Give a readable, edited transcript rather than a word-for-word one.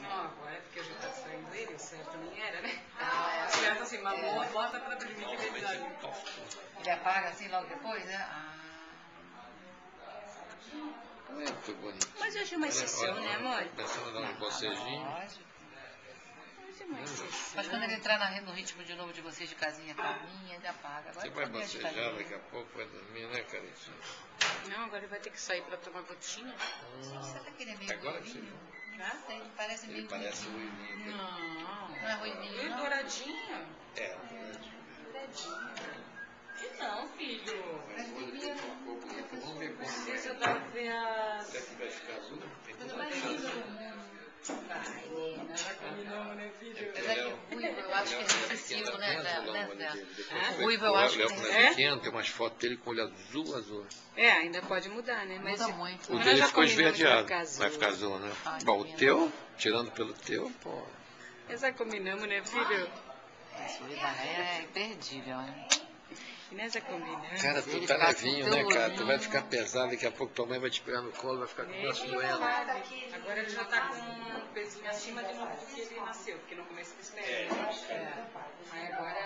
Não, agora é porque já tá saindo ele, o certo nem era, né? Ah, O certo assim, mamou, bota pra dormir que ele dá. ele apaga assim logo depois, né? Ah. Muito bonito. Mas hoje é uma exceção, né, amor? Começando a dar um bocejinho. Lógico. Hoje é uma exceção. Mas quando ele entrar no ritmo de novo de vocês de casinha calminha, ele apaga. Agora Você vai ele de bocejar casinha. daqui a pouco, vai dormir, né, Caritinho? Não, agora ele vai ter que sair pra tomar gotinha. Você tá querendo meio Agora que ruivinho? você Não sei, ele parece Ele meio parece o ruivinho. Ininho. Não. Não é ruivinho, E não? douradinho? É, Douradinho. Que não, filho. vamos ver como Precisa dar ver a... será que vai ficar azul. Tem Coisa toda a mais chance. linda do mundo. Vai, Nena. Não, né, filho? Apesar que o ruivo eu acho que é excessivo, né, Zé? O O ruivo eu acho que Léo, é pequeno, tem umas fotos dele com olho azul. É, ainda pode mudar, né? Mas Muda muito. O Nós dele já ficou combinamos que esverdeado. vai ficar Vai ficar azul, né? Ai, Bom, o menina. teu, tirando pelo teu, pô. nós já combinamos, né, filho? Esse ruivo é imperdível, né? E nós já combinamos. Cara, tu Ele tá fica levinho, com né, cara? teu Tu vai olhinho. ficar pesado, daqui a pouco tua mãe vai te pegar no colo, vai ficar com o braço doendo. Agora ele já tá com um pezinho acima de novo do que ele nasceu, porque no começo ele espera. Aí agora